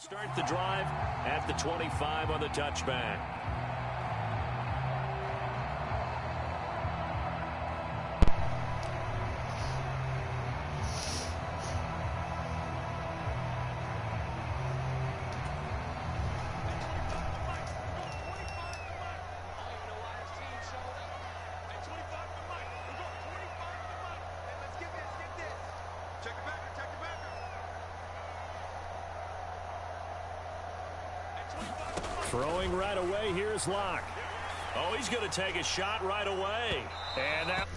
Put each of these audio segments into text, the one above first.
Start the drive at the 25 on the touchback. Throwing right away, here's Locke. Oh, he's going to take a shot right away. And that...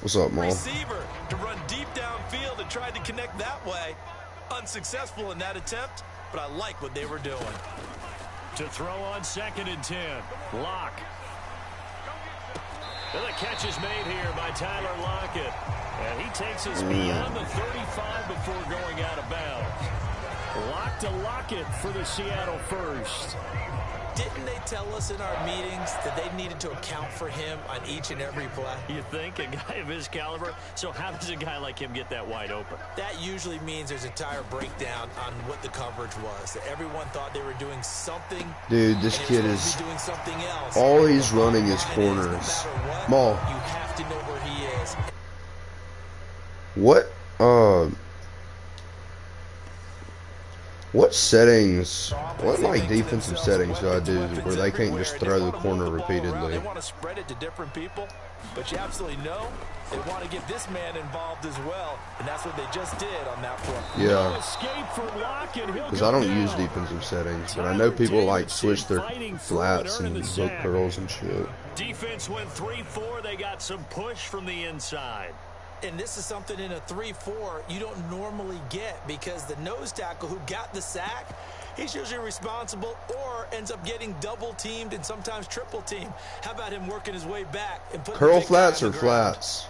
What's up, Mo? Receiver to run deep downfield and tried to connect that way. Unsuccessful in that attempt, but I like what they were doing. To throw on 2nd and 10. Locke. And the catch is made here by Tyler Lockett. And he takes us beyond the 35 before going out of bounds. Lock to Lockett for the Seattle first. Didn't they tell us in our meetings that they needed to account for him on each and every play? You think? A guy of his caliber? So how does a guy like him get that wide open? That usually means there's a entire breakdown on what the coverage was. That everyone thought they were doing something. Dude, this kid is doing something else. All he's running is corners. Maul. You have to know where he is. What settings, what like defensive settings do I do where they can't just throw the corner repeatedly? They want to spread it to different people, but you absolutely know they want to get this man involved as well, and that's what they just did on that play. Yeah, because I don't use defensive settings, but I know people like switch their flats and hook curls and shit. Defense went 3-4. They got some push from the inside. And this is something in a 3-4 you don't normally get, because the nose tackle who got the sack, he's usually responsible or ends up getting double teamed and sometimes triple teamed. How about him working his way back and putting curl flats or flats?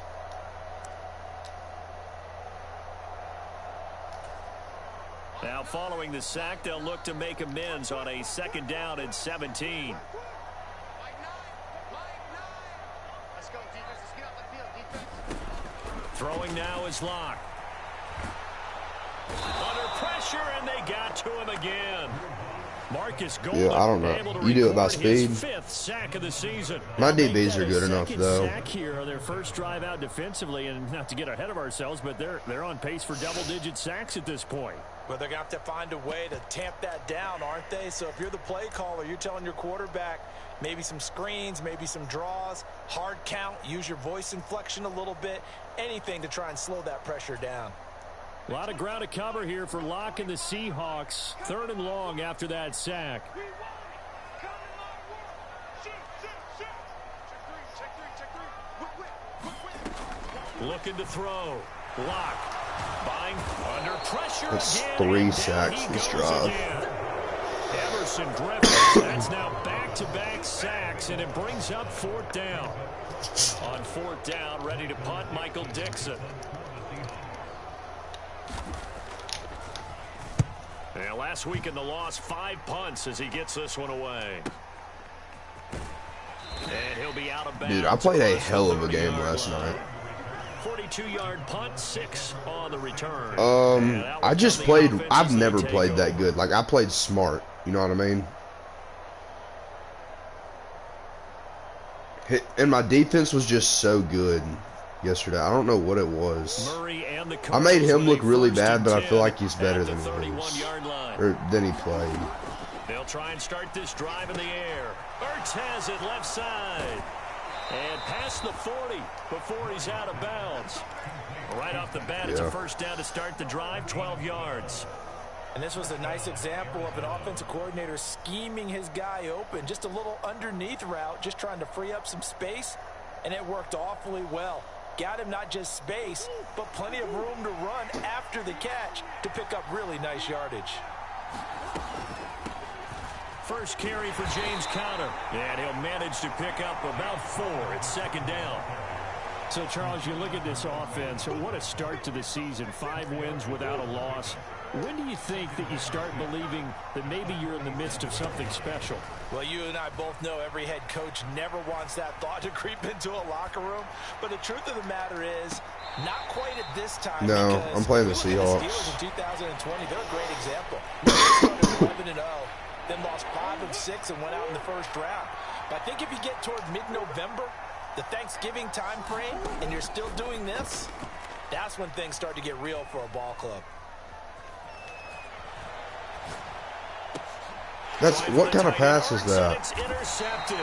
Now following the sack, they'll look to make amends on a 2nd down and 17. Throwing now is Locke. Under pressure, and they got to him again. Marcus Golden. Yeah, I don't know. You do it by speed. 5th sack of the season. My DBs are good enough, though. Sack here on their first drive out defensively, and not to get ahead of ourselves, but they're on pace for double-digit sacks at this point. Well, they're going to have to find a way to tamp that down, aren't they? So if you're the play caller, you're telling your quarterback maybe some screens, maybe some draws, hard count, use your voice inflection a little bit, anything to try and slow that pressure down. A lot of ground to cover here for Locke and the Seahawks. 3rd and long after that sack. Looking to throw. Locke. Buying under pressure. That's again, 3 sacks this drive. Emerson Griffin. That's now back-to-back sacks, and it brings up 4th down. On 4th down, ready to punt, Michael Dixon. And last week in the loss, 5 punts as he gets this one away. And he'll be out of bounds. Dude, I played a hell of a game last night. 42-yard punt, 6 on the return. I just played. I've never played that good. Like, I played smart. You know what I mean? And my defense was just so good yesterday. I don't know what it was. I made him look really bad, but I feel like he's better than he was. Or than he played. They'll try and start this drive in the air. Ertz has it left side. And past the 40 before he's out of bounds. Right off the bat, it's a 1st down to start the drive, 12 yards. And this was a nice example of an offensive coordinator scheming his guy open. Just a little underneath route, just trying to free up some space, and it worked awfully well. Got him not just space, but plenty of room to run after the catch to pick up really nice yardage. First carry for James Conner, and he'll manage to pick up about 4. It's 2nd down. So, Charles, you look at this offense, what a start to the season. 5 wins without a loss. When do you think that you start believing that maybe you're in the midst of something special? Well, you and I both know every head coach never wants that thought to creep into a locker room. But the truth of the matter is, not quite at this time. No, I'm playing the Seahawks. The Steelers in 2020, they're a great example. They started 11-0, then lost 5 of 6 and went out in the first round. But I think if you get toward mid-November, the Thanksgiving time frame, and you're still doing this, that's when things start to get real for a ball club. That's what kind of pass is that?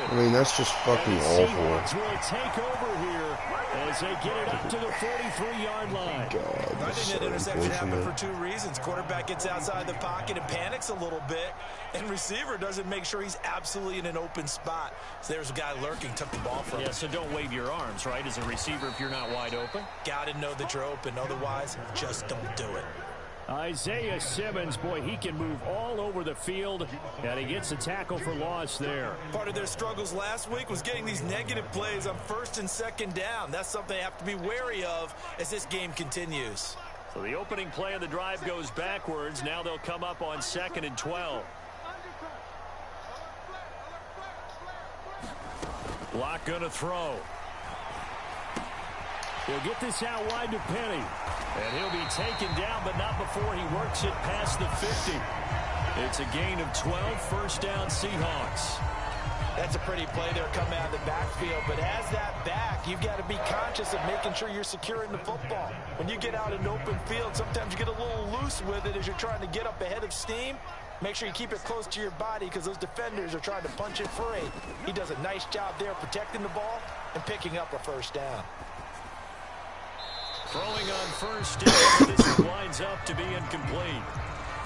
I mean, that's just fucking awful. Will take over here as they get it up to the 43-yard line. God, I think that interception happened for 2 reasons. Quarterback gets outside the pocket and panics a little bit, and receiver doesn't make sure he's absolutely in an open spot. So there's a guy lurking, took the ball from him. Yeah, so don't wave your arms, right, as a receiver if you're not wide open. Got to know that you're open. Otherwise, just don't do it. Isaiah Simmons, boy, he can move all over the field, and he gets a tackle for loss there. Part of their struggles last week was getting these negative plays on 1st and 2nd down. That's something they have to be wary of as this game continues. So the opening play of the drive goes backwards. Now they'll come up on 2nd and 12. Locke gonna throw. He'll get this out wide to Penny. And he'll be taken down, but not before he works it past the 50. It's a gain of 12, first down Seahawks. That's a pretty play there coming out of the backfield, but as that back, you've got to be conscious of making sure you're securing the football. When you get out in open field, sometimes you get a little loose with it as you're trying to get up ahead of steam. Make sure you keep it close to your body because those defenders are trying to punch it free. He does a nice job there protecting the ball and picking up a first down. Throwing on first down, this winds up to be incomplete.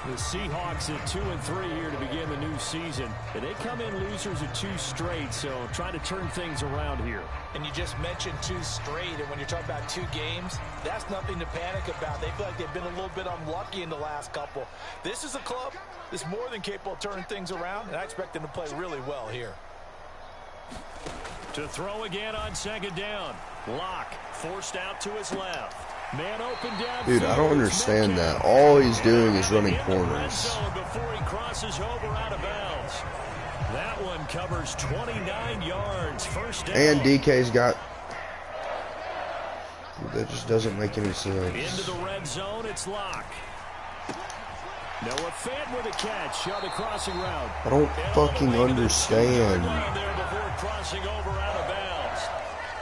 The Seahawks at 2-3 here to begin the new season. And they come in losers of 2 straight, so trying to turn things around here. And you just mentioned 2 straight, and when you're talking about 2 games, that's nothing to panic about. They feel like they've been a little bit unlucky in the last couple. This is a club that's more than capable of turning things around, and I expect them to play really well here. To throw again on 2nd down. Locke forced out to his left. Man open down. Dude, I don't understand that. All he's doing is running corners. Before he crosses over out of bounds. That one covers 29 yards. First down. And DK's got... Dude, that just doesn't make any sense. Into the red zone, it's Locke. Noah Fant with a catch on the crossing route. I don't fucking understand. There before crossing over out of bounds.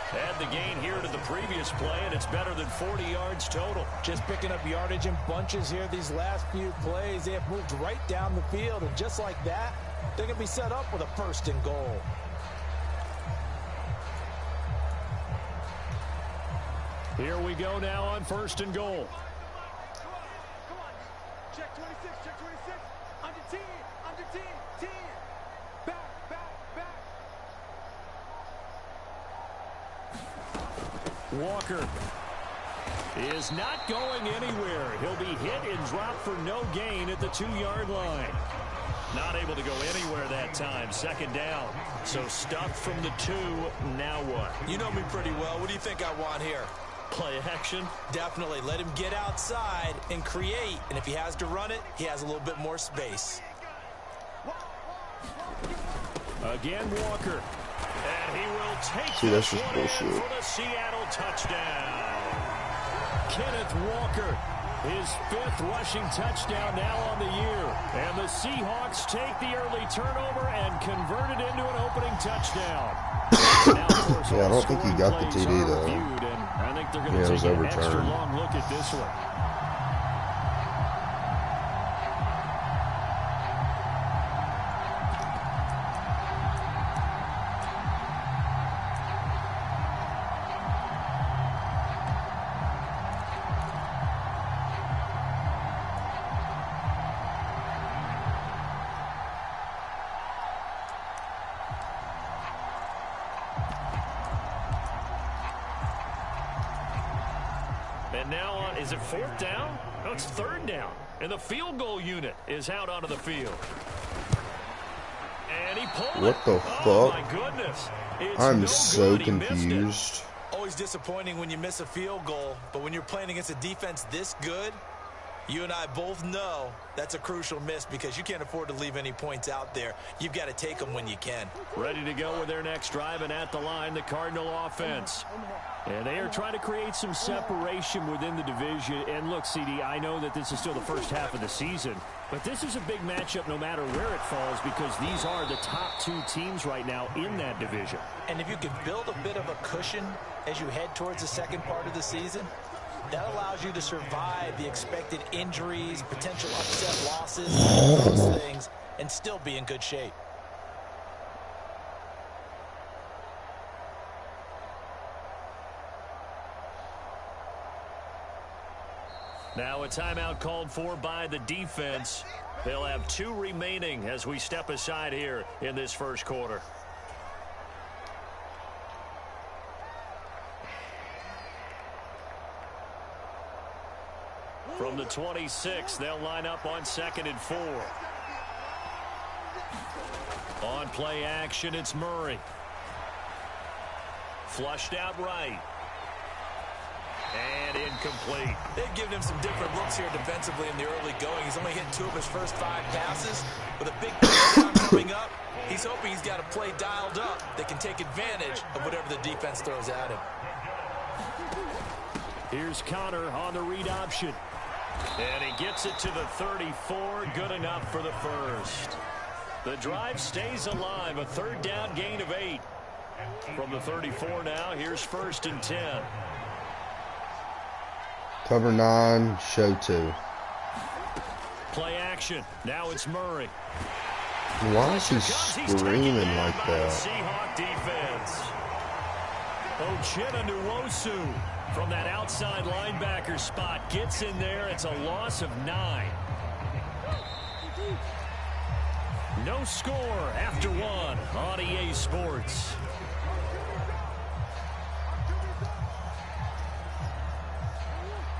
Had the gain here to the previous play, and it's better than 40 yards total. Just picking up yardage in bunches here these last few plays. They have moved right down the field, and just like that, they're going to be set up with a 1st and goal. Here we go now on 1st and goal. Check 26, check 26. Under 10, 10. Back. Walker is not going anywhere. He'll be hit and dropped for no gain at the 2-yard line. Not able to go anywhere that time. 2nd down. So stuffed from the 2. Now what? You know me pretty well. What do you think I want here? Play action? Definitely. Let him get outside and create. And if he has to run it, he has a little bit more space. Again, Walker. And he will take that's just bullshit. For the Seattle touchdown. Kenneth Walker, his 5th rushing touchdown now on the year. And the Seahawks take the early turnover and convert it into an opening touchdown. Now, of course, yeah, I don't think he got the TD, though. I think they're going to take an extra long look at this one. And now on, is it 4th down? No, it's 3rd down. And the field goal unit is out onto the field. And he pulled What the fuck? Oh, my goodness. I'm so confused. Always disappointing when you miss a field goal, but when you're playing against a defense this good, You and I both know that's a crucial miss because you can't afford to leave any points out there. You've got to take them when you can. Ready to go with their next drive, and at the line, the Cardinal offense. And they are trying to create some separation within the division. And look, CD, I know that this is still the first half of the season, but this is a big matchup no matter where it falls because these are the top two teams right now in that division. And if you can build a bit of a cushion as you head towards the second part of the season, that allows you to survive the expected injuries, potential upset losses, those things, and still be in good shape. Now a timeout called for by the defense. They'll have 2 remaining as we step aside here in this first quarter. From the 26, they'll line up on 2nd and 4. On play action, it's Murray. Flushed out right. And incomplete. They've given him some different looks here defensively in the early going. He's only hit 2 of his first 5 passes. With a big touchdown coming up, he's hoping he's got a play dialed up that can take advantage of whatever the defense throws at him. Here's Connor on the read option. And he gets it to the 34. Good enough for the first. The drive stays alive. A 3rd down gain of 8. From the 34 now, here's 1st and 10. Cover 9, show 2. Play action. Now it's Murray. Why is he screaming like that? Seahawk defense. Uchenna Nwosu from that outside linebacker spot gets in there. It's a loss of 9. No score after 1 on EA Sports.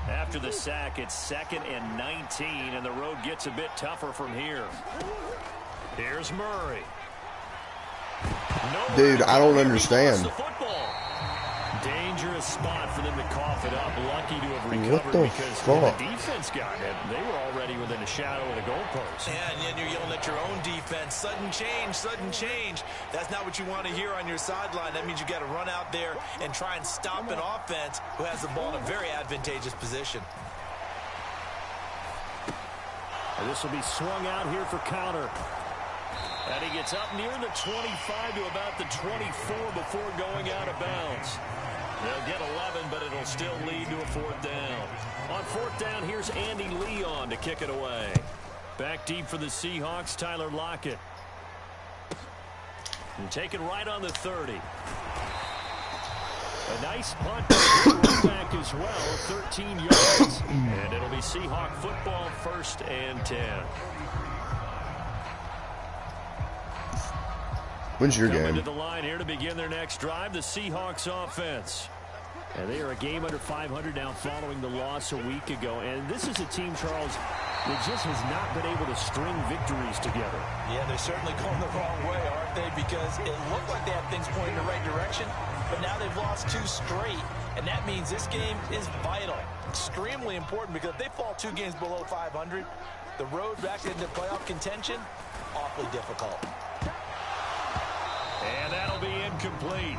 After the sack, it's 2nd and 19, and the road gets a bit tougher from here. Here's Murray. Dude, I don't understand. Dangerous spot for them to cough it up. Lucky to have recovered What the because fuck? the defense got it. They were already within a shadow of the goalpost. Yeah, and then you're yelling at your own defense. Sudden change, sudden change. That's not what you want to hear on your sideline. That means you got to run out there and try and stop an offense who has the ball in a very advantageous position. And this will be swung out here for counter. And he gets up near the 25 to about the 24 before going out of bounds. They'll get 11, but it'll still lead to a 4th down. On 4th down, here's Andy Leon to kick it away. Back deep for the Seahawks, Tyler Lockett. And taken right on the 30. A nice punt back as well, 13 yards. And it'll be Seahawk football, 1st and 10. When's your Coming game? to the line here to begin their next drive, the Seahawks offense. And they are a game under 500 now following the loss a week ago. And this is a team, Charles, that just has not been able to string victories together. Yeah, they're certainly going the wrong way, aren't they? Because it looked like they had things pointing in the right direction, but now they've lost 2 straight. And that means this game is vital, extremely important, because if they fall 2 games below 500, the road back into playoff contention, awfully difficult. And that'll be incomplete.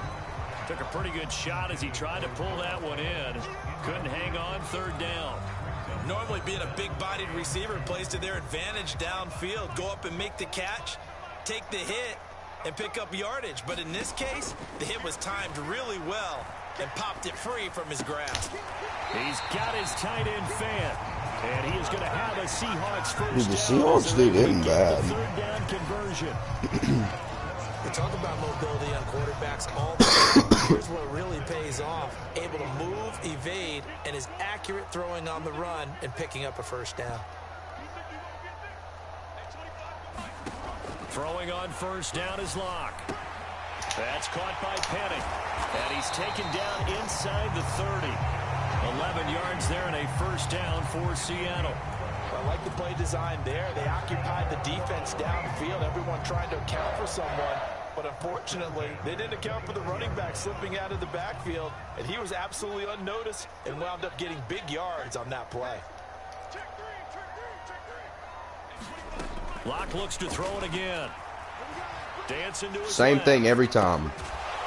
Took a pretty good shot as he tried to pull that one in. Couldn't hang on, 3rd down. Normally being a big-bodied receiver plays to their advantage downfield. Go up and make the catch, take the hit, and pick up yardage. But in this case, the hit was timed really well and popped it free from his grasp. He's got his tight end fan. And he is going to have a Seahawks first Dude, the down. Seahawks did hitting bad. 3rd down conversion. We talk about mobility on quarterbacks all the time. Here's what really pays off. Able to move, evade, and is accurate throwing on the run and picking up a 1st down. Throwing on 1st down is Locke. That's caught by Penning. And he's taken down inside the 30. 11 yards there and a 1st down for Seattle. I like the play design there. They occupied the defense downfield, everyone trying to account for someone. But unfortunately, they didn't account for the running back slipping out of the backfield, and he was absolutely unnoticed and wound up getting big yards on that play. Locke looks to throw it again. Dance into his Same left. thing every time.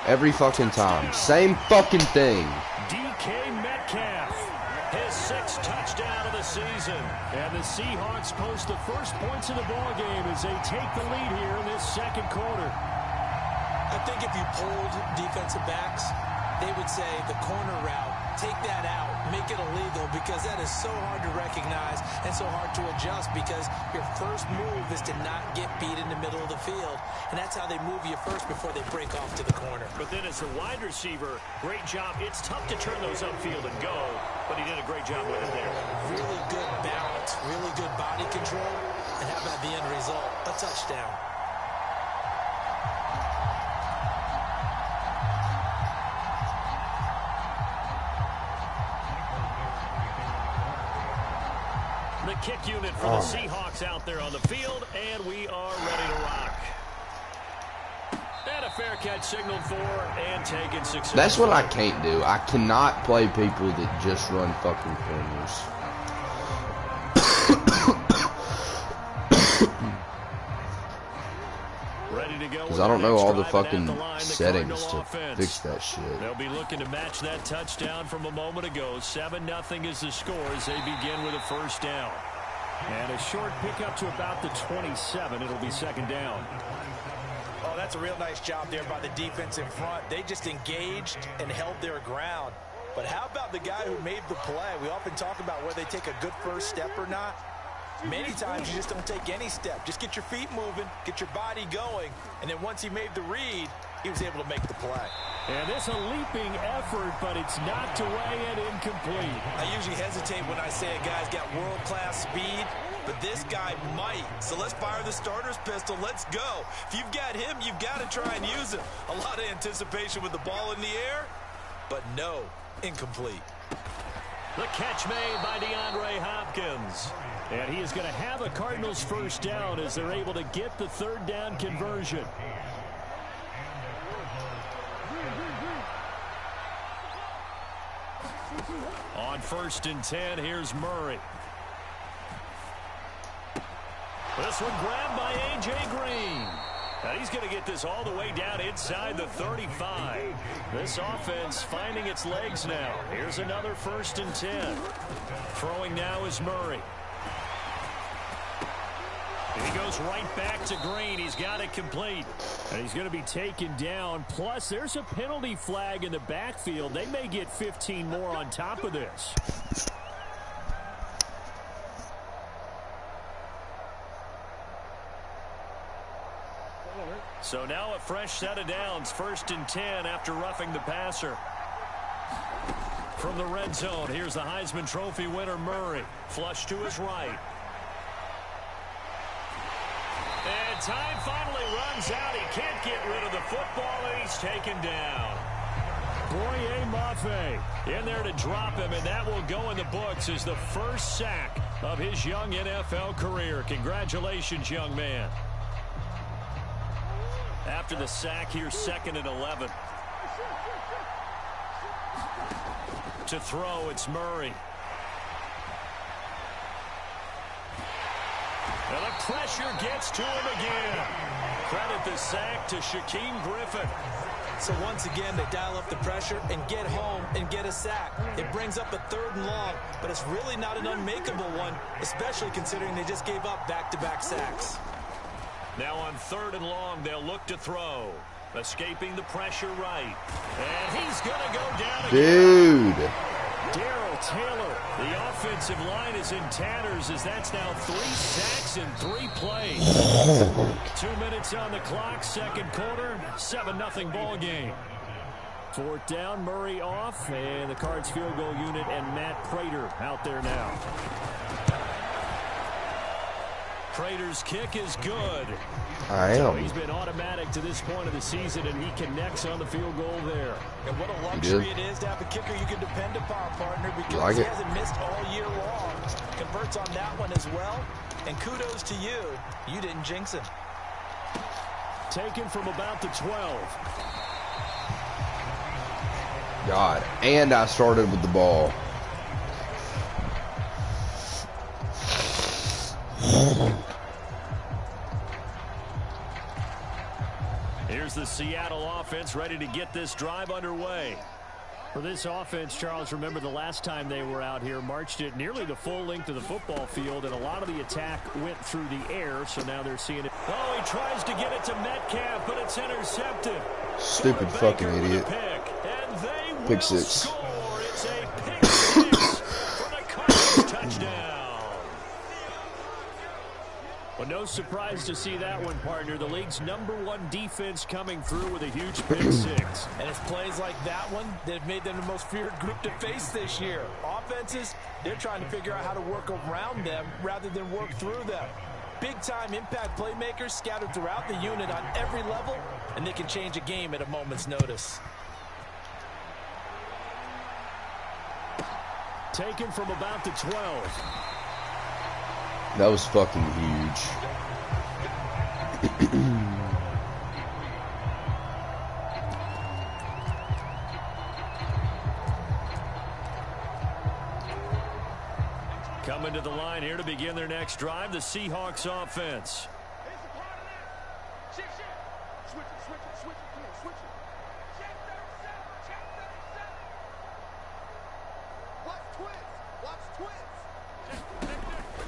Every fucking time. Same fucking thing. DK Metcalf, his 6th touchdown of the season. And the Seahawks post the first points of the ball game as they take the lead here in this second quarter. I think if you polled defensive backs, they would say the corner route, take that out, make it illegal, because that is so hard to recognize and so hard to adjust, because your first move is to not get beat in the middle of the field, and that's how they move you first before they break off to the corner. But then as a wide receiver, great job. It's tough to turn those upfield and go, but he did a great job with it there. Really good balance, really good body control, and how about the end result? A touchdown. The kick unit for the Seahawks out there on the field, and we are ready to rock. And a fair catch signaled for and taken successfully. That's what I can't do. I cannot play people that just run fucking corners. Because I don't know all the fucking settings to fix that shit. They'll be looking to match that touchdown from a moment ago. 7-0 is the score as they begin with a first down. And a short pickup to about the 27. It'll be second down. Oh, that's a real nice job there by the defense in front. They just engaged and held their ground. But how about the guy who made the play? We often talk about whether they take a good first step or not. Many times you just don't take any step. Just get your feet moving, get your body going, and then once he made the read, he was able to make the play. And this a leaping effort, but it's knocked away and incomplete. I usually hesitate when I say a guy's got world-class speed, but this guy might. So let's fire the starter's pistol. Let's go. If you've got him, you've got to try and use him. A lot of anticipation with the ball in the air, but no, incomplete. The catch made by DeAndre Hopkins. And he is going to have a Cardinals first down as they're able to get the third down conversion. On 1st and 10, here's Murray. This one grabbed by A.J. Green. And he's going to get this all the way down inside the 35. This offense finding its legs now. Here's another 1st and 10. Throwing now is Murray. He goes right back to Green. He's got it complete. And he's going to be taken down. Plus, there's a penalty flag in the backfield. They may get 15 more on top of this. So now a fresh set of downs. 1st and 10 after roughing the passer. From the red zone, here's the Heisman Trophy winner, Murray. Flush to his right. And time finally runs out. He can't get rid of the football, and he's taken down. Boye Mafe in there to drop him, and that will go in the books as the first sack of his young NFL career. Congratulations, young man. After the sack, here's 2nd and 11. To throw, it's Murray. And the pressure gets to him again. Credit the sack to Shaquem Griffin. So once again, they dial up the pressure and get home and get a sack. It brings up a 3rd and long, but it's really not an unmakeable one, especially considering they just gave up back-to-back sacks. Now on 3rd and long, they'll look to throw. Escaping the pressure right. And he's going to go down again. Dude. Darrell Taylor, the offensive line is in tatters as that's now 3 sacks in 3 plays. 2 minutes on the clock, 2nd quarter, 7-0 ball game. 4th down, Murray off, and the Cards field goal unit and Matt Prater out there now. Prater's kick is good. So he's been automatic to this point of the season, and he connects on the field goal there. And what a luxury it is to have a kicker you can depend upon, partner, because he hasn't missed all year long. Converts on that one as well. And kudos to you. You didn't jinx him. Taken from about the 12. God, and I started with the ball. Here's the Seattle offense ready to get this drive underway. For this offense, Charles, remember the last time they were out here, marched it nearly the full length of the football field, and a lot of the attack went through the air, so now they're seeing it. Oh, he tries to get it to Metcalf, but it's intercepted. Stupid fucking idiot. Pick six. Score. It's a pick six for the Cardinals touchdown. Well, no surprise to see that one, partner. The league's #1 defense coming through with a huge pick six. And it's plays like that one that have made them the most feared group to face this year. Offenses, they're trying to figure out how to work around them rather than work through them. Big-time impact playmakers scattered throughout the unit on every level, and they can change a game at a moment's notice. Taken from about the 12. That was fucking huge. Coming to the line here to begin their next drive, the Seahawks offense.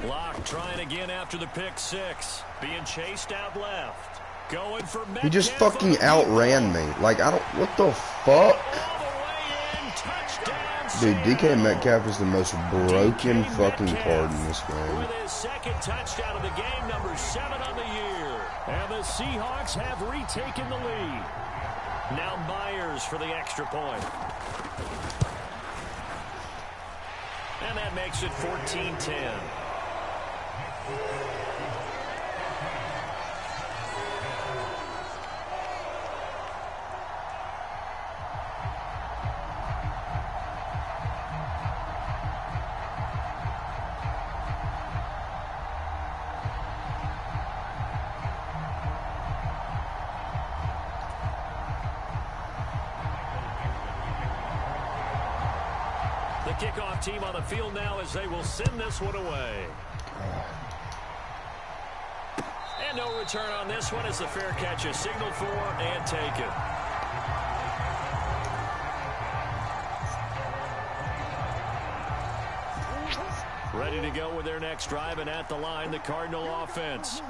Locke trying again after the pick six. Being chased out left. Going for Metcalf. He just fucking outran me. Like, I don't... What the fuck? Dude, DK Metcalf is the most broken fucking card in this game. With his second touchdown of the game, number 7 on the year. And the Seahawks have retaken the lead. Now Myers for the extra point. And that makes it 14-10. The kickoff team on the field now as they will send this one away. And no return on this one as the fair catch is signaled for and taken. Ready to go with their next drive, and at the line, the Cardinal offense.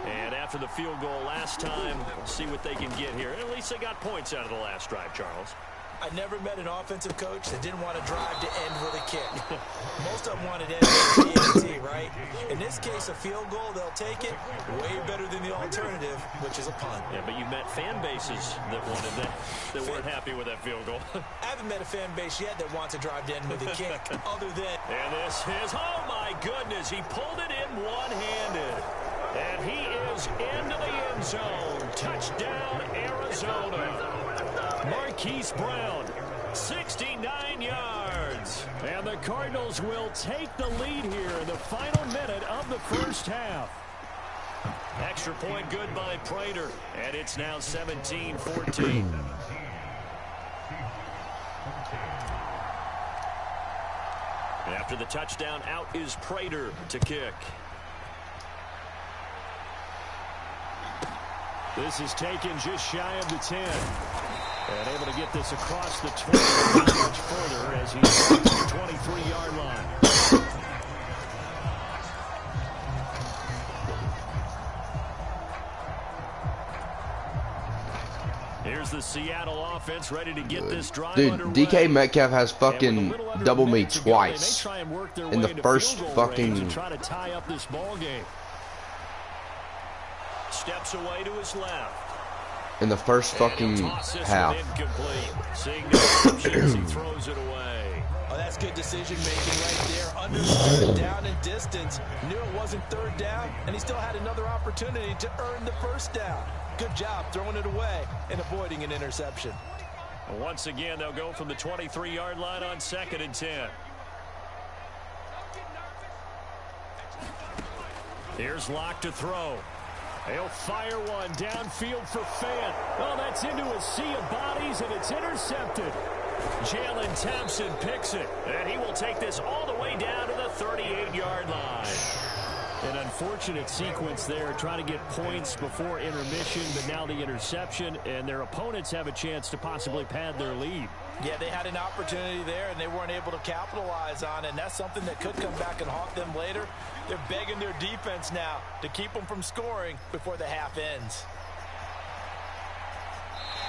And after the field goal last time, we'll see what they can get here. At least they got points out of the last drive, Charles. I never met an offensive coach that didn't want to drive to end with a kick. Most of them wanted to end with a PAT, right? In this case, a field goal, they'll take it. Way better than the alternative, which is a punt. Yeah, but you met fan bases that wanted that weren't happy with that field goal. I haven't met a fan base yet that wants to drive to end with a kick, other than... And this is, oh my goodness, he pulled it in one-handed. And he is into the end zone. Touchdown, Arizona. Marquise Brown, 69 yards. And the Cardinals will take the lead here in the final minute of the first half. Extra point good by Prater. And it's now 17-14. After the touchdown, out is Prater to kick. This is taken just shy of the 10. And able to get this across the 20, much further as he's to the 23-yard line. Here's the Seattle offense ready to get this drive Dude, underway. DK Metcalf has fucking doubled me twice in the first fucking... Try to tie up this ball game. Steps away to his left. In the first fucking half. Seeing no options, he throws it away. Oh, that's good decision making right there. Understood down and distance. Knew it wasn't third down, and he still had another opportunity to earn the first down. Good job throwing it away and avoiding an interception. And once again, they'll go from the 23-yard line on 2nd and 10. Here's Locke to throw. He'll fire one downfield for Fant. Oh, that's into a sea of bodies, and it's intercepted. Jalen Thompson picks it, and he will take this all the way down to the 38-yard line. An unfortunate sequence there, trying to get points before intermission, but now the interception, and their opponents have a chance to possibly pad their lead. Yeah, they had an opportunity there, and they weren't able to capitalize on it, and that's something that could come back and haunt them later. They're begging their defense now to keep them from scoring before the half ends.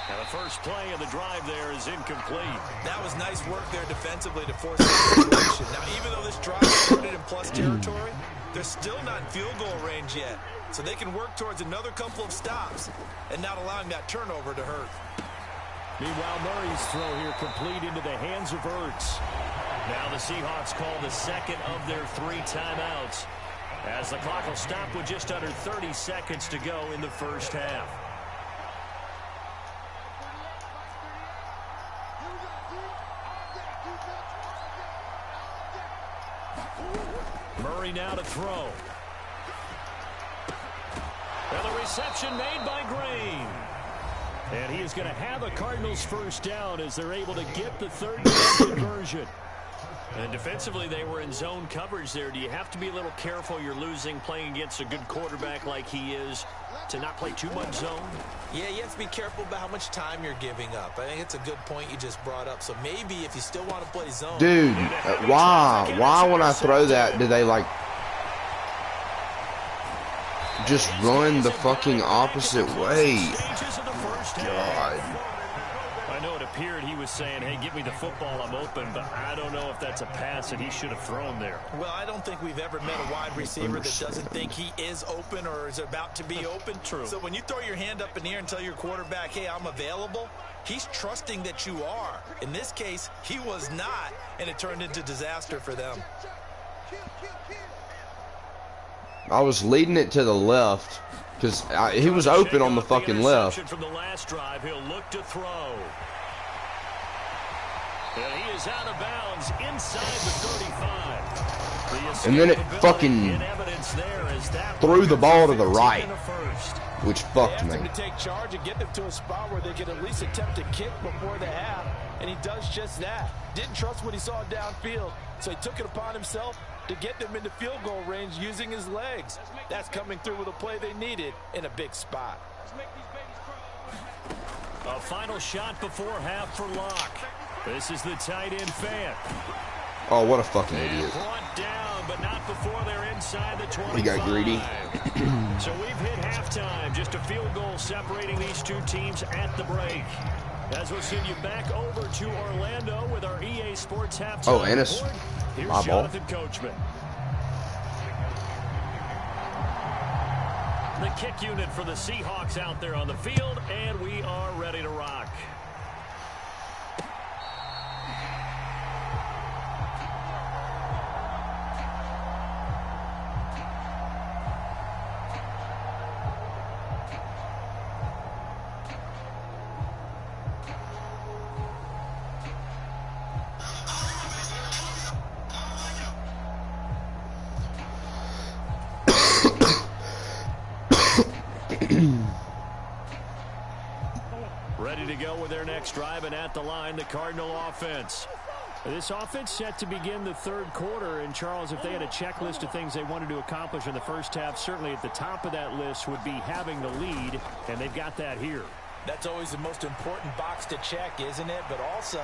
Now the first play of the drive there is incomplete. That was nice work there defensively to force the situation. Now, even though this drive started in plus territory, they're still not in field goal range yet. So they can work towards another couple of stops and not allowing that turnover to hurt. Meanwhile, Murray's throw here complete into the hands of Ertz. Now the Seahawks call the second of their 3 timeouts, as the clock will stop with just under 30 seconds to go in the first half. Murray now to throw. And the reception made by Green. And he is going to have a Cardinals first down as they're able to get the third down conversion. And defensively, they were in zone coverage there. Do you have to be a little careful? You're losing playing against a good quarterback like he is to not play too much zone? Yeah, you have to be careful about how much time you're giving up. I think it's a good point you just brought up. So maybe if you still want to play zone. Dude, why when I throw that, do they like just run the fucking opposite way? God. I know it appeared he was saying, hey, give me the football, I'm open, but I don't know if that's a pass that he should have thrown there. Well, I don't think we've ever met a wide receiver that doesn't think he is open or is about to be open. True. So when you throw your hand up in the air and tell your quarterback, hey, I'm available, he's trusting that you are. In this case, he was not, and it turned into disaster for them. I was leading it to the left because he was open on the fucking left. From the last drive, he'll look to throw. And he is out of bounds inside the 35. And then it fucking threw the ball to the right, which fucked me. They asked him to take charge and get them to a spot where they could at least attempt a kick before the half, and he does just that. Didn't trust what he saw downfield, so he took it upon himself to get them into field goal range using his legs. That's coming through with a play they needed in a big spot. A final shot before half for Locke. This is the tight end Fant. Oh, what a fucking idiot. Brought down, but not before they're inside the 25. He got greedy. So we've hit halftime. Just a field goal separating these two teams at the break. As we'll send you back over to Orlando with our EA Sports halftime. Oh, Ennis. Here's My ball. Jonathan Coachman. The kick unit for the Seahawks out there on the field, and we are ready to rock. Ready to go with their next drive, and at the line, the Cardinal offense. This offense set to begin the third quarter, and Charles, if they had a checklist of things they wanted to accomplish in the first half, certainly at the top of that list would be having the lead, and they've got that here. That's always the most important box to check, isn't it? But also,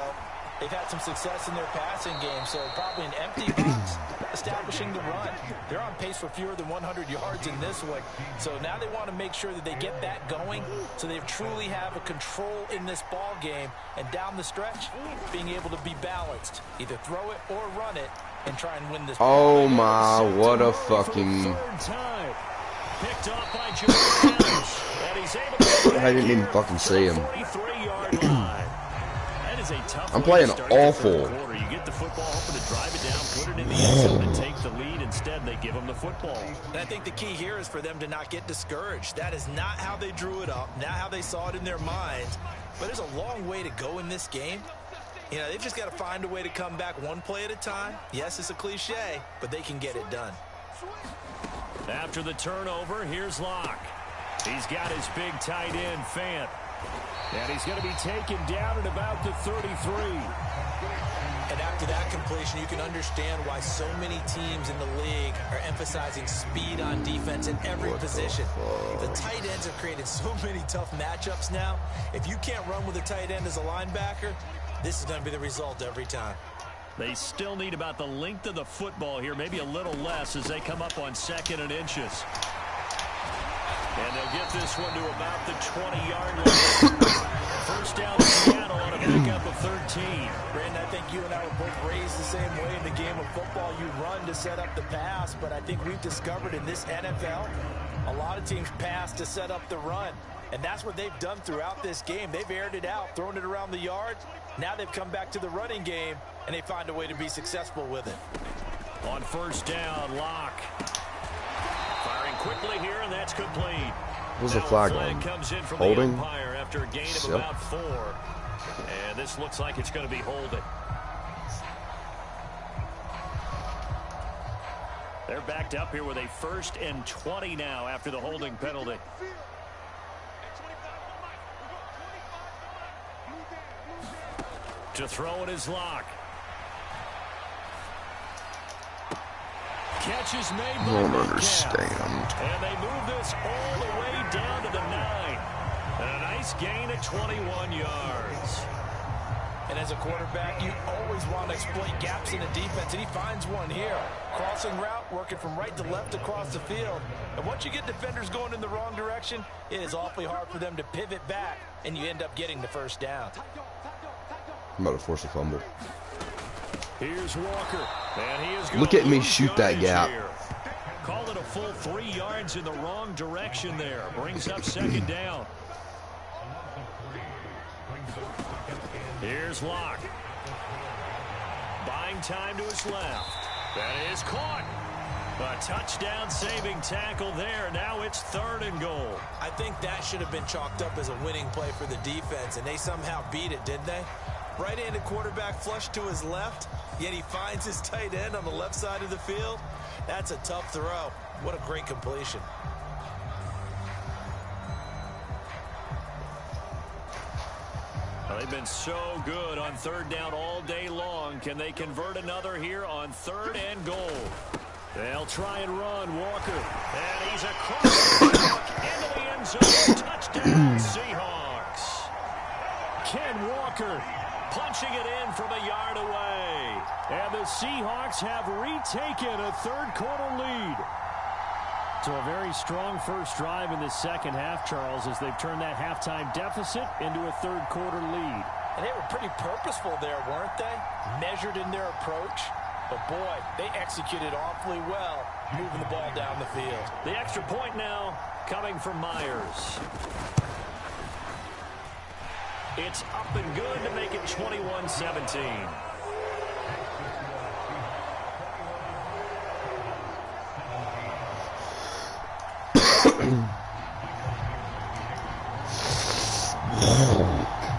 they've had some success in their passing game, so probably an empty box establishing the run. They're on pace for fewer than 100 yards in this one. So now they want to make sure that they get that going so they truly have a control in this ball game. And down the stretch, being able to be balanced. Either throw it or run it and try and win this ball. Oh my, what a fucking... Picked off by Jamal Adams, and he's able to I didn't even fucking see him. 43-yard line. That is a tough I'm playing awful. You get the football, hoping to drive it down, put it in the end zone, and take the lead. Instead, they give them the football. And I think the key here is for them to not get discouraged. That is not how they drew it up, not how they saw it in their minds. But there's a long way to go in this game. You know, they've just got to find a way to come back one play at a time. Yes, it's a cliche, but they can get it done. After the turnover, here's Locke. He's got his big tight end, Fant. And he's going to be taken down at about the 33. And after that completion, you can understand why so many teams in the league are emphasizing speed on defense in every position. The tight ends have created so many tough matchups now. If you can't run with a tight end as a linebacker, this is going to be the result every time. They still need about the length of the football here, maybe a little less as they come up on 2nd and inches. And they'll get this one to about the 20-yard line. First down to Seattle on a pickup of 13. Brandon, I think you and I were both raised the same way in the game of football. You run to set up the pass, but I think we've discovered in this NFL, a lot of teams pass to set up the run. And that's what they've done throughout this game. They've aired it out, thrown it around the yard. Now they've come back to the running game, and they find a way to be successful with it. On first down, Locke. Firing quickly here, and that's complete. What's the flag on? Comes in from Holding? the umpire after a gain of about 4. And this looks like it's going to be holding. They're backed up here with a 1st and 20 now after the holding penalty. To throw it is Locke. Catch is made by I don't Metcalf. understand. And they move this all the way down to the 9. And a nice gain of 21 yards. And as a quarterback, you always want to exploit gaps in the defense, and he finds one here. Crossing route, working from right to left across the field. And once you get defenders going in the wrong direction, it is awfully hard for them to pivot back, and you end up getting the first down. I'm about to force a fumble. Here's Walker. And he is Look at me shoot that gap. Here. Call it a full 3 yards in the wrong direction there. Brings up 2nd down. Here's Locke. Buying time to his left. That is caught. A touchdown saving tackle there. Now it's 3rd and goal. I think that should have been chalked up as a winning play for the defense, and they somehow beat it, didn't they? Right-handed quarterback flushed to his left, yet he finds his tight end on the left side of the field. That's a tough throw. What a great completion. Well, they've been so good on 3rd down all day long. Can they convert another here on 3rd and goal? They'll try and run. Walker. And he's across the block into the end zone. Touchdown, Seahawks. Ken Walker punching it in from a yard away. And the Seahawks have retaken a 3rd quarter lead. So a very strong first drive in the 2nd half, Charles, as they've turned that halftime deficit into a 3rd quarter lead. And they were pretty purposeful there, weren't they? Measured in their approach. But, boy, they executed awfully well, moving the ball down the field. The extra point now coming from Myers. It's up and good to make it 21-17.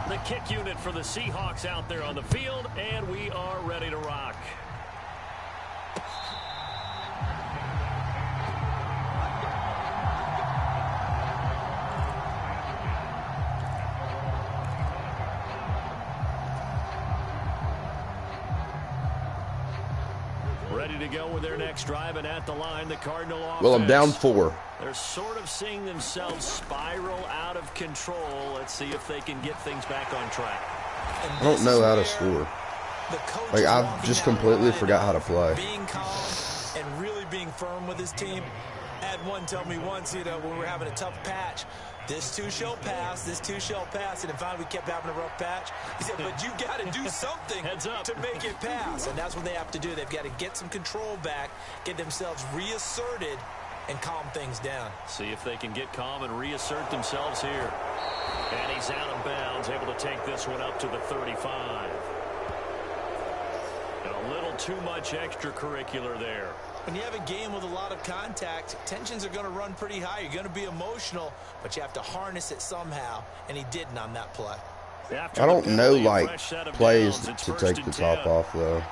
The kick unit for the Seahawks out there on the field, and we are ready to rock. Ready to go with their next drive, and at the line, the Cardinal offense. Well, I'm down 4. They're sort of seeing themselves spiral out of control. Let's see if they can get things back on track. I don't know how to score. Like, I've just completely forgot how to play. Being calm and really being firm with his team. I had one tell me once, when we were having a tough patch, this too shall pass, this too shall pass, and finally we kept having a rough patch. He said, but you got to do something to make it pass, and that's what they have to do. They've got to get some control back, get themselves reasserted, and calm things down. See if they can get calm and reassert themselves here. And he's out of bounds, able to take this one up to the 35. And a little too much extracurricular there. When you have a game with a lot of contact, tensions are going to run pretty high. You're going to be emotional, but you have to harness it somehow, and he didn't on that play. I don't know, like, plays to take the top off, though.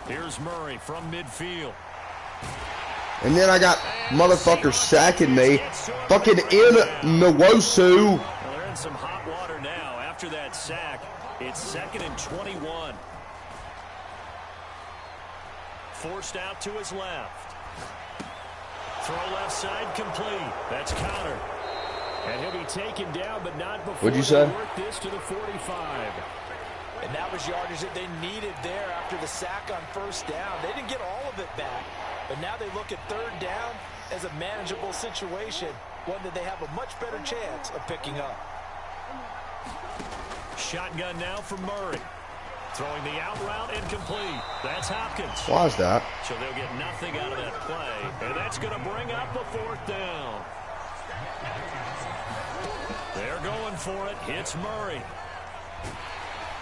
Here's Murray from midfield. And then I got motherfuckers sacking me. Fucking in Nwosu. Well, they're in some hot water now after that sack. It's 2nd and 21. Forced out to his left. Throw left side complete. That's Conner. And he'll be taken down, but not before What'd you say? Work this to the 45. And that was yardage that they needed there after the sack on first down. They didn't get all of it back, but now they look at third down as a manageable situation, one that they have a much better chance of picking up. Shotgun now for Murray. Throwing the out route incomplete. That's Hopkins. Why is that? So they'll get nothing out of that play, and that's going to bring up a 4th down. They're going for it. It's Murray.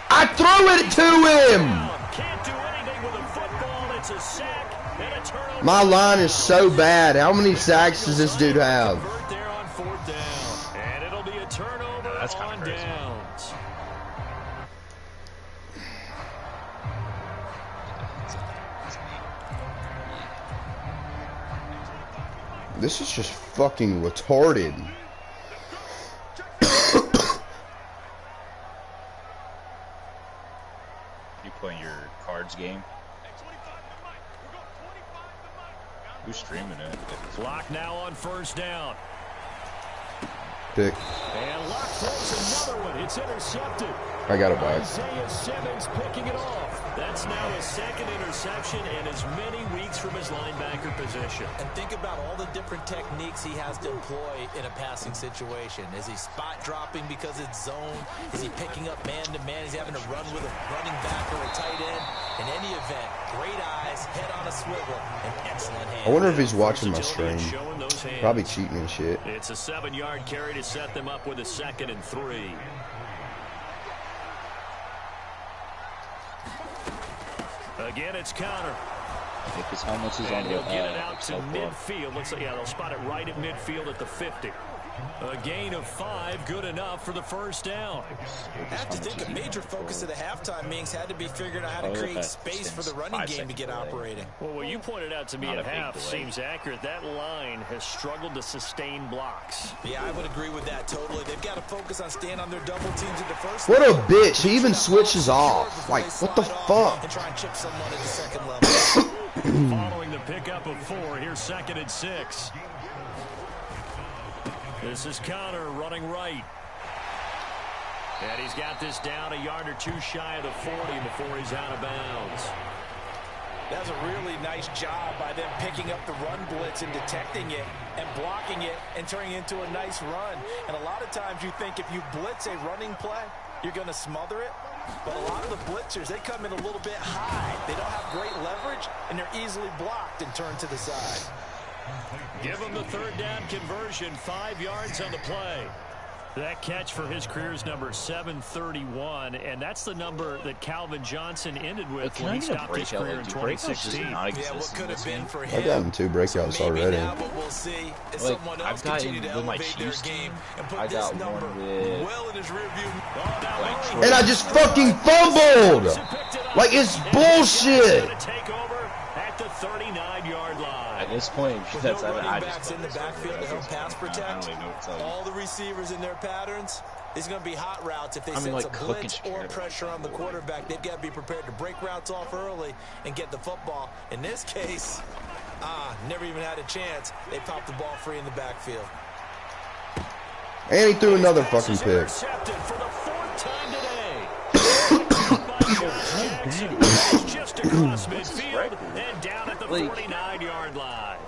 I threw it to him. Can't do anything with a football. It's a sack and a turnover. My line is so bad. How many sacks does this dude have? There on 4th down, and it'll be a turnover on downs. This is just fucking retarded. You playing your cards game? Who's streaming it? Clock now on 1st down. Pick. And Locke throws another one. It's intercepted. I got it back. Isaiah Simmons picking it off. That's now his 2nd interception and as many weeks from his linebacker position. And think about all the different techniques he has to employ in a passing situation. Is he spot dropping because it's zone? Is he picking up man-to-man? Is he having to run with a running back or a tight end? In any event, great eyes, head on a swivel, and excellent hands. I wonder if he's watching my stream. Probably cheating and shit. It's a 7-yard carry to set them up with a 2nd and 3. Again, it's Conner. If his helmet is on the He'll get it out to midfield. Looks like, yeah, they'll spot it right at midfield at the 50. A gain of 5, good enough for the 1st down. I have to think a major focus of the halftime meetings had to be figuring out how to create space for the running game to get operating. Well, what you pointed out to me at half seems accurate. That line has struggled to sustain blocks. Yeah, I would agree with that totally. They've got to focus on staying on their double teams at the first. What a bitch. He even switches off. Like, what the fuck? And try and chip someone at the 2nd level. Following the pickup of 4, here's 2nd and 6. This is Conner running right. And he's got this down a yard or 2 shy of the 40 before he's out of bounds. That's a really nice job by them picking up the run blitz and detecting it and blocking it and turning it into a nice run. And a lot of times you think if you blitz a running play, you're going to smother it. But a lot of the blitzers, they come in a little bit high. They don't have great leverage, and they're easily blocked and turned to the side. Give him the 3rd down conversion, 5 yards on the play. That catch for his career is number 731, and that's the number that Calvin Johnson ended with when he stopped his career in 2016. Yeah, what could have been for him. I've gotten 2 breakouts already. Now, but we'll see if someone else continue to elevate their game and put this number well in his rear view. And I just fucking fumbled! Like, it's bullshit! Take over at the 39-yard line. At this point, that's no running backs in the backfield to help pass protect. All the receivers in their patterns. These are going to be hot routes. If they sense a blitz or pressure on the quarterback, they've got to be prepared to break routes off early and get the football. In this case, never even had a chance. They popped the ball free in the backfield. And he threw another fucking pick. Intercepted for the 4th time today. Just across midfield and down at the 49-yard line.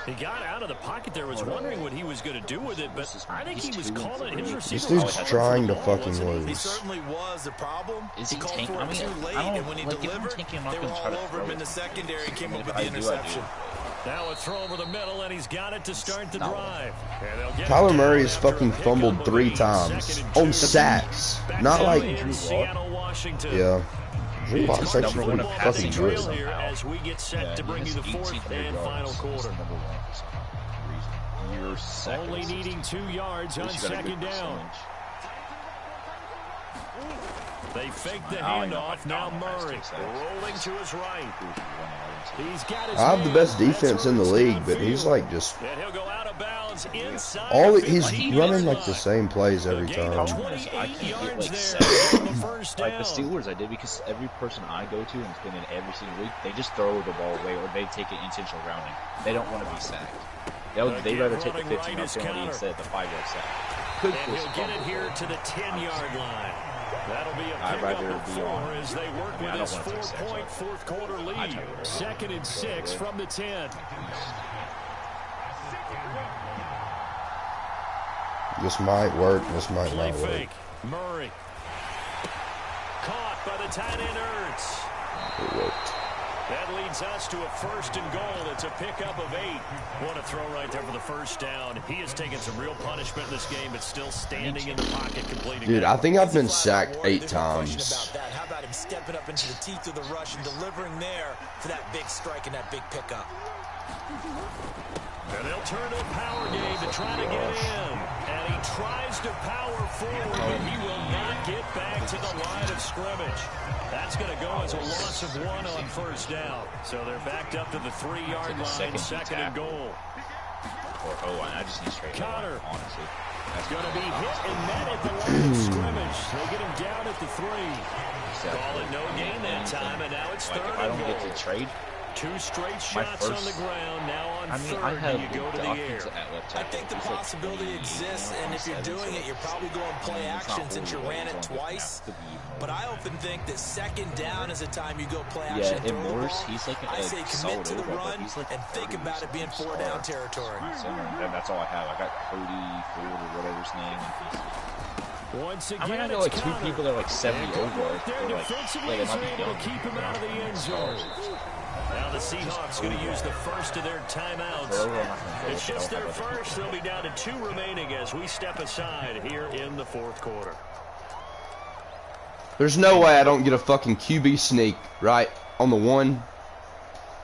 He got out of the pocket there, was wondering what he was going to do with it, but I think he was calling his receiver. This dude's trying to fucking lose. He certainly was. The problem, is he called for it too late, and when he delivered, they were all over him in the secondary and came up with the interception. Now a throw over the middle, and he's got it to start the drive. Kyler Murray has fucking fumbled 3 times on sacks. Not like, yeah. Drew Lock's actually pretty fucking good. As we get set to bring you the 4th and final quarter. Only needing 2 yards on 2nd down. They fake the handoff. Now Murray rolling to his right. He's got his I have the best defense in the league, but he's like just and he'll go out of bounds inside. he's running like the same plays every time. I can get like 7 like the Steelers. I did because every person I go to and it's been in every single week, they just throw the ball away or they take an intentional grounding. They don't want to be sacked. They'd rather take the 15-yard penalty instead of the 5-yard sack. And he'll get it here to the 10-yard line. That'll be a pickup of 4 as they work with this 4-point fourth-quarter lead. 2nd and 6 from the 10. This might work. This might Play not work. fake. Murray. Caught by the tight end Ertz. It worked. That leads us to a 1st and goal. It's a pickup of 8. What a throw right there for the first down. He has taken some real punishment in this game, but still standing in the pocket, completing. Dude, I think I've been sacked 8 times. How about him stepping up into the teeth of the rush and delivering there for that big strike and that big pickup? And they'll turn to a power game to try to get in. And he tries to power forward, but he will not get back to the line of scrimmage. That's going to go as a loss of 1 on 1st down. So they're backed up to the 3-yard line, 2nd and goal. Or I just need straight Connor, honestly. That's going to be hit and met at the line of scrimmage. They get him down at the 3. Call it no gain that time, and now it's 3rd and goal. If I don't get to trade, 2 straight shots on the ground. Now on 3rd, you go to the air. I think the possibility exists, and if you're doing it, you're probably going play action since you ran it twice. But I often think that 2nd down is a time you go play action. Yeah, and Morse, he's like I say commit to the run and think about it being 4-down territory. And that's all I have. I got Cody Ford or whatever his name. Once again, I know like 2 people that are like 70 over. They're like, defensively, they might be able young. to keep him out of the end zone. Now the Seahawks going to use the first of their timeouts. It's just their first. They'll be down to 2 remaining as we step aside here in the 4th quarter. There's no way I don't get a fucking QB sneak right on the 1.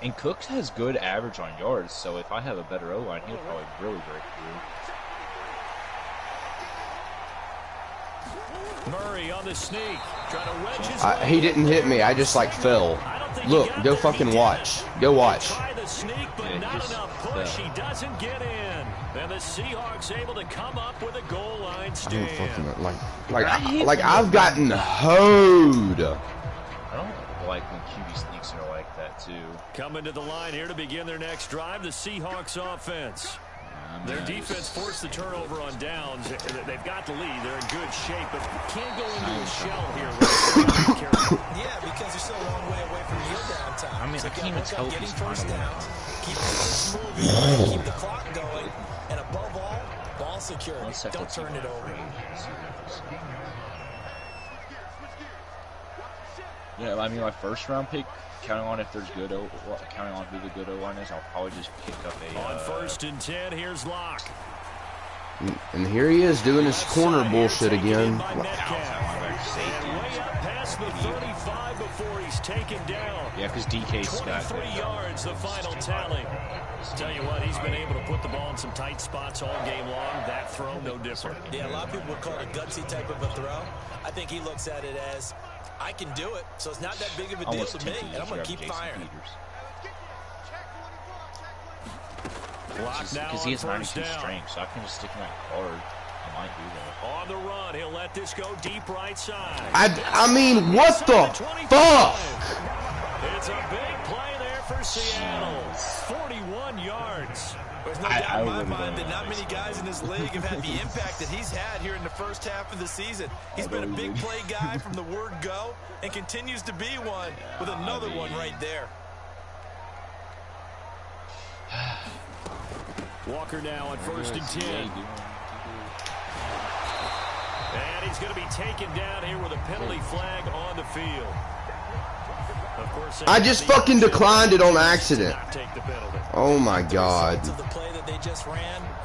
And Cooks has good average on yards, so if I have a better O-line, he'll probably really break through. Murray on the sneak, trying to wedge his way. He didn't hit me. I just like fell. Look, go fucking watch. Go watch. Try the sneak, but not enough push. He doesn't get in. And the Seahawks able to come up with a goal line stand. Like I've gotten hoed. I don't like when QB sneaks are like that too. Coming to the line here to begin their next drive, the Seahawks offense. Their defense forced the turnover on downs. They've got the lead. They're in good shape, but can't go into a shell here. Yeah, because you're still a long way away from your downtime. I mean, I can't even tell if he's first downs. Keep the moving, keep the clock going, and above all, ball security. Don't turn it over. Yeah, I mean, my first round pick, counting on if there's good, counting on who the good O-line is, I'll probably just pick up a. On 1st and 10, here's Locke. And here he is doing his corner bullshit again. Way up past the 35 before he's taken down. Yeah, because DK's got 23 yards, the final tally. Tell you what, he's been able to put the ball in some tight spots all game long. That throw, no different. Yeah, a lot of people would call it a gutsy type of a throw. I think he looks at it as, I can do it, so it's not that big of a deal to me, and I'm going to keep firing. Because he has 92 strength, so I can just stick him at guard. I might do that. On the run, he'll let this go deep right side. I mean, what the fuck? It's a big play there for Seattle. 41 yards. There's no doubt in my mind that not many guys in this league have had the impact that he's had here in the first half of the season. He's been a big play guy from the word go and continues to be one with another one right there. Walker now on 1st and 10. And he's going to be taken down here with a penalty flag on the field. Of course, I just fucking declined it on accident. Oh my god.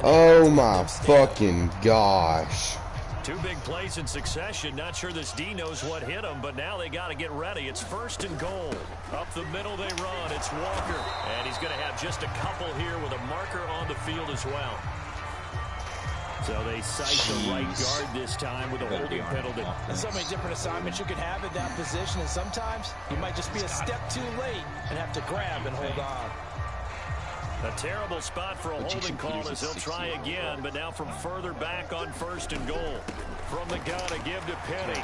Oh my fucking gosh. 2 big plays in succession. Not sure this D knows what hit him, but now they got to get ready. It's 1st and goal. Up the middle they run. It's Walker. And he's going to have just a couple here with a marker on the field as well. So they cite the right guard this time with a holding penalty. There's so many different assignments you could have in that position, and sometimes you might just be a step too late and have to grab and hold on. A terrible spot for a holding call as he'll try again, but now from further back on 1st and goal. From the gun, a give to Penny.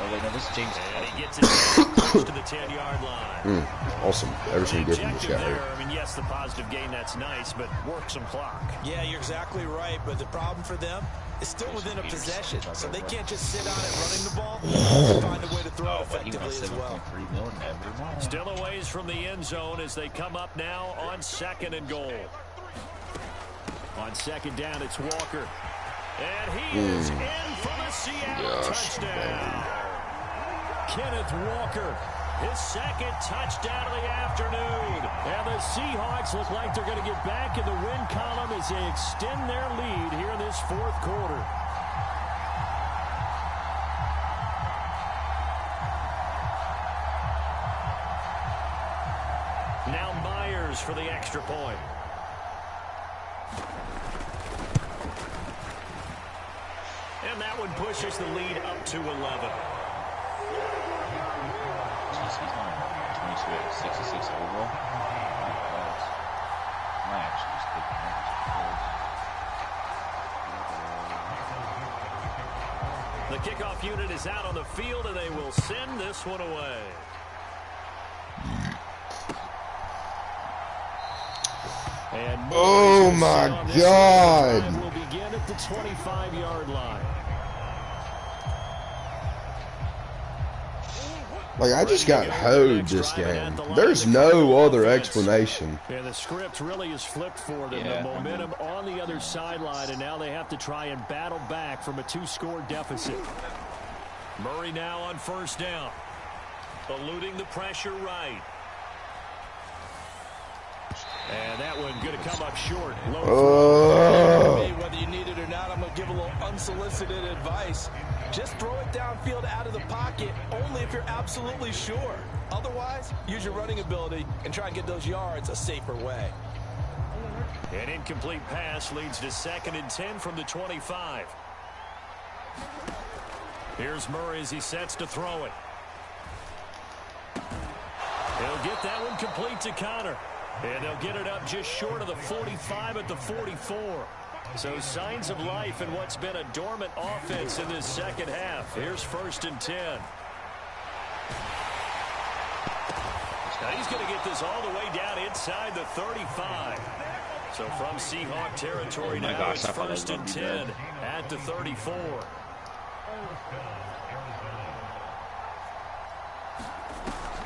Oh, wait, no, this is James. And he gets it close to the 10-yard line. Awesome. Everything good from this guy here. I mean, yes, the positive gain, that's nice, but work some clock. Yeah, you're exactly right, but the problem for them is still within a possession, so they can't just sit on it running the ball. They find a way to throw it effectively as well. Still a ways from the end zone as they come up now on 2nd and goal. On 2nd down, it's Walker. And he is in for the Seattle touchdown. Kenneth Walker, his 2nd touchdown of the afternoon. And the Seahawks look like they're going to get back in the win column as they extend their lead here in this 4th quarter. Now Myers for the extra point. And that one pushes the lead up to 11. He's on 66 overall. The kickoff unit is out on the field, and they will send this one away. And oh my God! Will begin at the 25-yard line. Like, I just got hoed this game. There's no other explanation. Yeah, the script really is flipped for them. The momentum on the other sideline, and now they have to try and battle back from a 2-score deficit. Murray now on 1st down. Eluding the pressure right. And that one going to come up short. Whether you need it or not, I'm going to give a little unsolicited advice. Just throw it downfield out of the pocket only if you're absolutely sure. Otherwise, use your running ability and try and get those yards a safer way. An incomplete pass leads to 2nd and 10 from the 25. Here's Murray as he sets to throw it. He'll get that one complete to Connor. And they'll get it up just short of the 45 at the 44. So signs of life in what's been a dormant offense in this 2nd half. Here's 1st and 10. Now he's going to get this all the way down inside the 35. So from Seahawk territory now, it's 1st and 10 at the 34.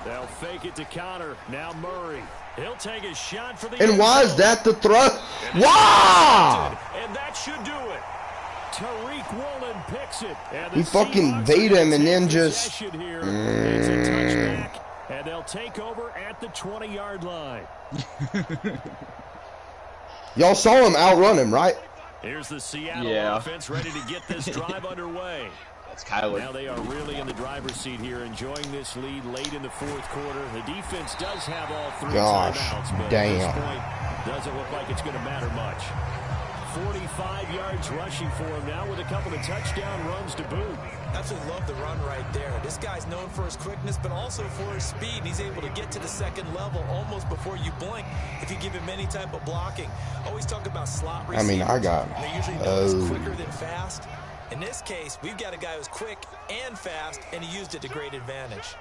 They'll fake it to Connor. Now Murray. He'll take a shot for the And why is that the throw? Wow! And that should do it. Tariq Woolen picks it. He fucking beat him and then just... It's a touchback, and they'll take over at the 20-yard line. Y'all saw him outrun him, right? Here's the Seattle offense ready to get this drive underway. Now they are really in the driver's seat here, enjoying this lead late in the 4th quarter. The defense does have all 3 timeouts, but at this point, doesn't look like it's going to matter much. 45 yards rushing for him now with a couple of touchdown runs to boot. Absolutely love the run right there. This guy's known for his quickness, but also for his speed. He's able to get to the 2nd level almost before you blink if you give him any type of blocking. Always talk about slot receivers. I mean, I got... They're usually known as quicker than fast. In this case, we've got a guy who's quick and fast, and he used it to great advantage.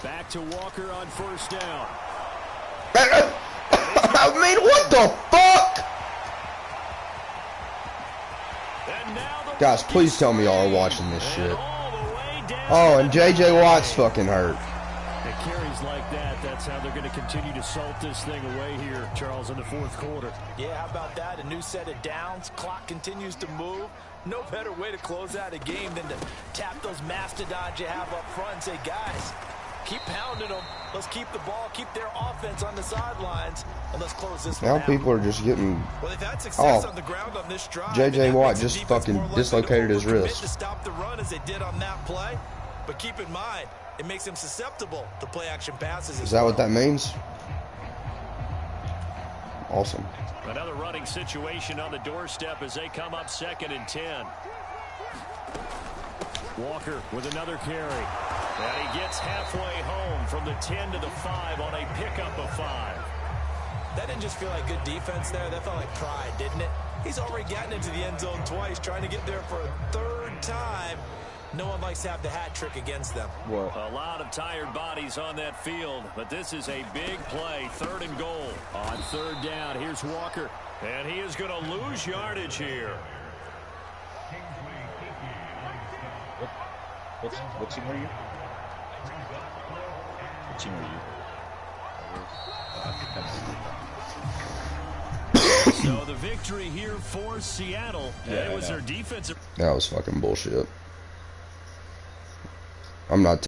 Back to Walker on 1st down. I mean, what the fuck? Guys, please tell me y'all are watching this shit. Oh, and J.J. Watt's fucking hurt. It carries like that. That's how they're going to continue to salt this thing away here, Charles, in the 4th quarter. Yeah, how about that? A new set of downs. Clock continues to move. No better way to close out a game than to tap those mastodons you have up front and say, guys, keep pounding them. Let's keep the ball, keep their offense on the sidelines, and let's close this one now out. People are just getting... Well, they've had success on the ground on this drive. J.J. Watt just fucking dislocated his wrist. To stop the run as they did on that play. But keep in mind, it makes them susceptible to play-action passes. Is that what that means? Awesome. Another running situation on the doorstep as they come up 2nd and 10. Walker with another carry. And he gets halfway home from the 10 to the 5 on a pickup of 5. That didn't just feel like good defense there. That felt like pride, didn't it? He's already gotten into the end zone twice, trying to get there for a 3rd time. No one likes to have the hat trick against them. Well, a lot of tired bodies on that field, but this is a big play, 3rd and goal. On 3rd down, here's Walker. And he is going to lose yardage here. What team are you? What team are you? So the victory here for Seattle. Yeah, it was their defensive. That was fucking bullshit. I'm not